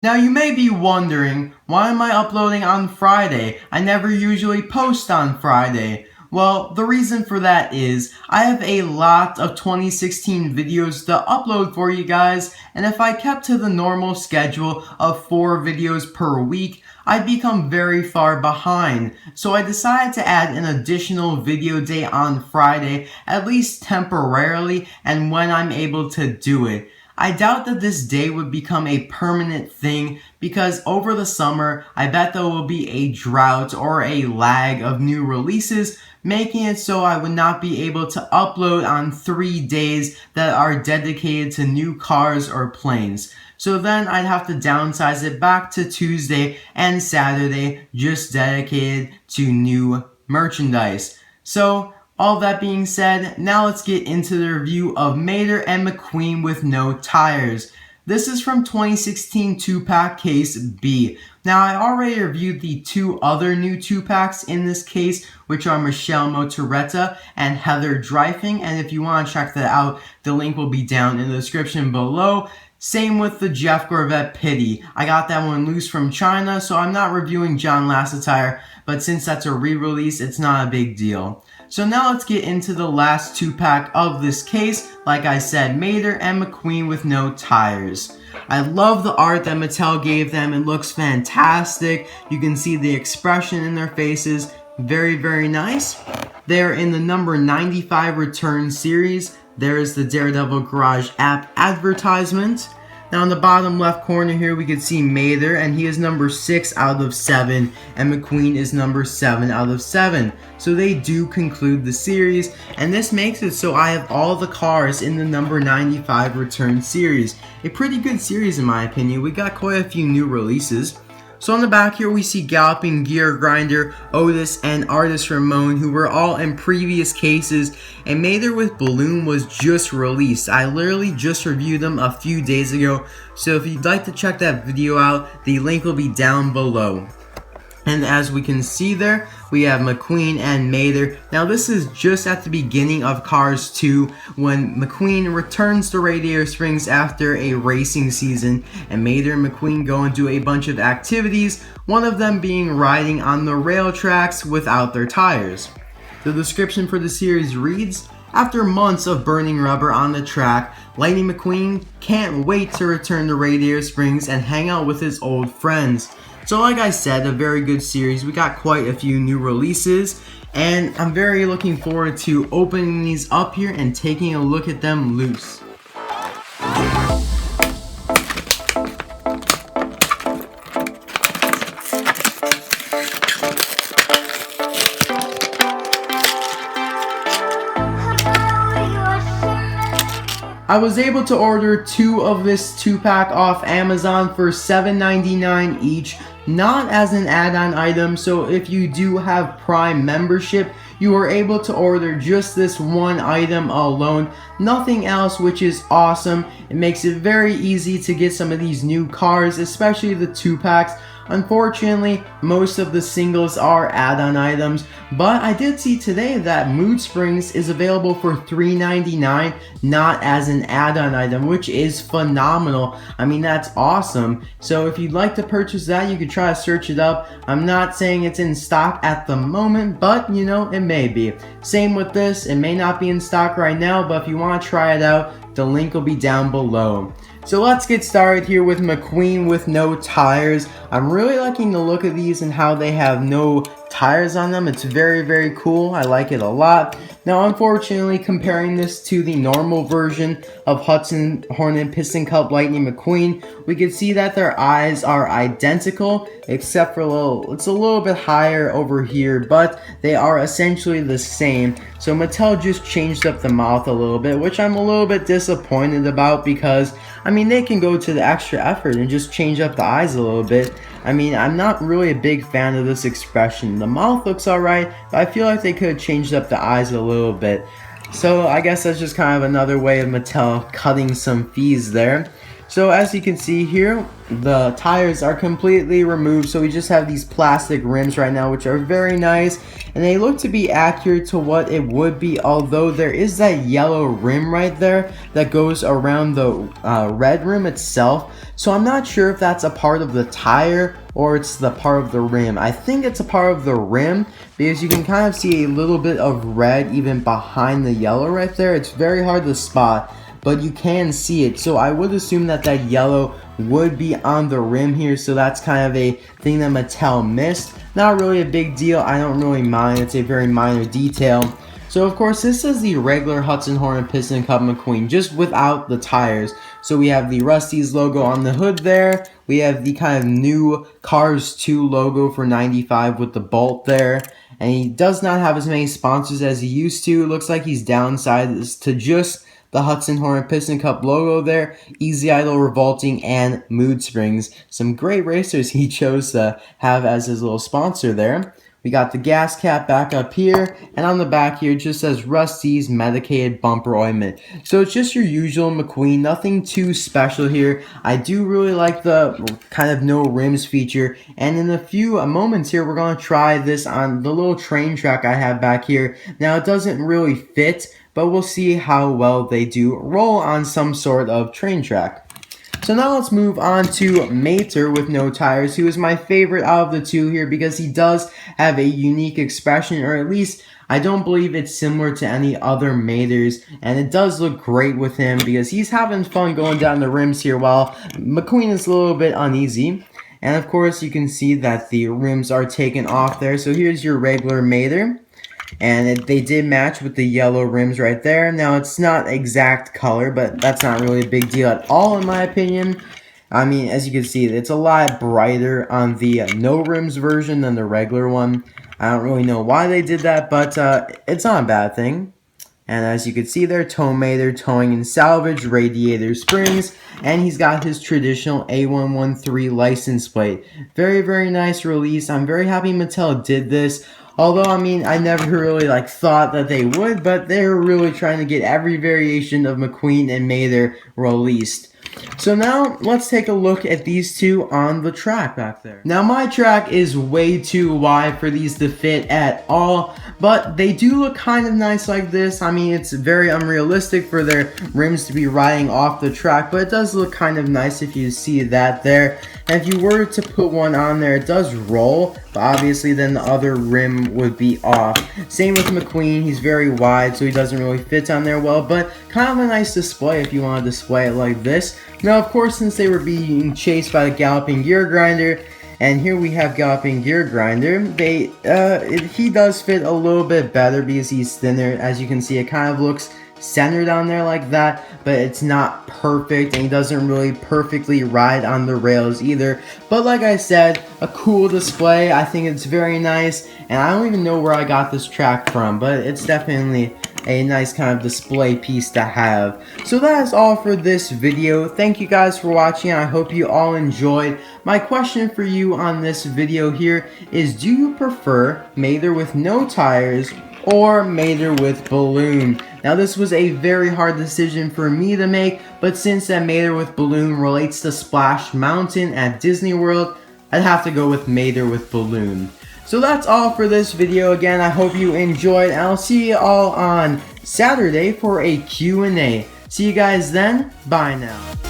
Now you may be wondering, why am I uploading on Friday? I never usually post on Friday. Well, the reason for that is, I have a lot of 2016 videos to upload for you guys, and if I kept to the normal schedule of 4 videos per week, I'd become very far behind. So I decided to add an additional video day on Friday, at least temporarily, and when I'm able to do it. I doubt that this day would become a permanent thing because over the summer, I bet there will be a drought or a lag of new releases, making it so I would not be able to upload on 3 days that are dedicated to new cars or planes. So then I'd have to downsize it back to Tuesday and Saturday, just dedicated to new merchandise. So, all that being said, now let's get into the review of Mater and McQueen with no tires. This is from 2016 2-pack case B. Now I already reviewed the 2 other new 2-packs in this case, which are Michelle Motoretta and Heather Drifeng, and if you want to check that out, the link will be down in the description below. Same with the Jeff Gorvette Pitty. I got that one loose from China, so I'm not reviewing John Lassetire, but since that's a re-release, it's not a big deal. So now let's get into the last 2-pack of this case. Like I said, Mater and McQueen with no tires. I love the art that Mattel gave them. It looks fantastic. You can see the expression in their faces. Very, very nice. They're in the number 95 return series. There is the Daredevil Garage app advertisement. Now in the bottom left corner here we can see Mater, and he is number 6 out of 7, and McQueen is number 7 out of 7. So they do conclude the series, and this makes it so I have all the cars in the number 95 return series. A pretty good series in my opinion. We got quite a few new releases. So on the back here we see Galloping Geargrinder, Otis, and Artist Ramon, who were all in previous cases, and Mater with Balloon was just released. I literally just reviewed them a few days ago, so if you'd like to check that video out, the link will be down below. And as we can see there, we have McQueen and Mater. Now this is just at the beginning of Cars 2 when McQueen returns to Radiator Springs after a racing season, and Mater and McQueen go and do a bunch of activities, one of them being riding on the rail tracks without their tires. The description for the series reads, after months of burning rubber on the track, Lightning McQueen can't wait to return to Radiator Springs and hang out with his old friends. So like I said, a very good series. We got quite a few new releases, and I'm very looking forward to opening these up here and taking a look at them loose. I was able to order 2 of this 2-pack off Amazon for $7.99 each, not as an add-on item, so if you do have Prime membership, you are able to order just this one item alone, nothing else, which is awesome. It makes it very easy to get some of these new cars, especially the 2-packs. Unfortunately, most of the singles are add-on items, but I did see today that Mood Springs is available for $3.99, not as an add-on item, which is phenomenal. I mean, that's awesome. So if you'd like to purchase that, you could try to search it up. I'm not saying it's in stock at the moment, but you know, it may be. Same with this, it may not be in stock right now, but if you want to try it out, the link will be down below. So let's get started here with McQueen with no tires. I'm really liking the look of these and how they have no tires on them. It's very, very cool. I like it a lot. Now, unfortunately, comparing this to the normal version of Hudson, Hornet, Piston Cup, Lightning McQueen, we can see that their eyes are identical, except for it's a little bit higher over here, but they are essentially the same. So Mattel just changed up the mouth a little bit, which I'm a little bit disappointed about because, I mean, they can go to the extra effort and just change up the eyes a little bit. I mean, I'm not really a big fan of this expression. The mouth looks alright, but I feel like they could have changed up the eyes a little bit. So I guess that's just kind of another way of Mattel cutting some fees there. So as you can see here, the tires are completely removed, so we just have these plastic rims right now, which are very nice, and they look to be accurate to what it would be, although there is that yellow rim right there that goes around the red rim itself. So I'm not sure if that's a part of the tire or it's the part of the rim. I think it's a part of the rim because you can kind of see a little bit of red even behind the yellow right there. It's very hard to spot, but you can see it. So I would assume that that yellow would be on the rim here, so that's kind of a thing that Mattel missed. Not really a big deal, I don't really mind, it's a very minor detail. So of course this is the regular Hudson Hornet Piston Cup McQueen, just without the tires. So we have the Rust-eze logo on the hood there, we have the kind of new Cars 2 logo for 95 with the bolt there, and he does not have as many sponsors as he used to. It looks like he's downsized to just the Hudson Hornet Piston Cup logo there, Easy Idle, Revolting, and Mood Springs. Some great racers he chose to have as his little sponsor there. We got the gas cap back up here, and on the back here it just says Rust-eze Medicated Bumper Ointment. So it's just your usual McQueen, nothing too special here. I do really like the kind of no rims feature, and in a few moments here we're going to try this on the little train track I have back here. Now it doesn't really fit, but we'll see how well they do roll on some sort of train track. So now let's move on to Mater with no tires, who is my favorite out of the two here because he does have a unique expression, or at least I don't believe it's similar to any other Maters, and it does look great with him because he's having fun going down the rims here while McQueen is a little bit uneasy. And of course you can see that the rims are taken off there, so here's your regular Mater. And they did match with the yellow rims right there. Now, it's not exact color, but that's not really a big deal at all in my opinion. I mean, as you can see, it's a lot brighter on the no rims version than the regular one. I don't really know why they did that, but it's not a bad thing. And as you can see there, Tow Mater, towing and salvage, radiator springs, and he's got his traditional A113 license plate. Very, very nice release. I'm very happy Mattel did this. Although, I mean, I never really, thought that they would, but they're really trying to get every variation of McQueen and Mater released. So now, let's take a look at these two on the track back there. Now, my track is way too wide for these to fit at all, but they do look kind of nice like this. I mean, it's very unrealistic for their rims to be riding off the track, but it does look kind of nice if you see that there. And if you were to put one on there, it does roll, but obviously then the other rim would be off. Same with McQueen, he's very wide, so he doesn't really fit on there well, but kind of a nice display if you want to display it like this. Now, of course, since they were being chased by the Galloping Geargrinder, and here we have Galloping Geargrinder, he does fit a little bit better because he's thinner. As you can see, it kind of looks centered on there like that, but it's not perfect, and he doesn't really perfectly ride on the rails either. But like I said, a cool display. I think it's very nice, and I don't even know where I got this track from, but it's definitely a nice kind of display piece to have. So that is all for this video. Thank you guys for watching. I hope you all enjoyed. My question for you on this video here is, do you prefer Mater with no tires or Mater with balloon? Now, this was a very hard decision for me to make, but since that Mater with balloon relates to Splash Mountain at Disney World, I'd have to go with Mater with balloon. So that's all for this video. Again, I hope you enjoyed, and I'll see you all on Saturday for a Q&A. See you guys then. Bye now.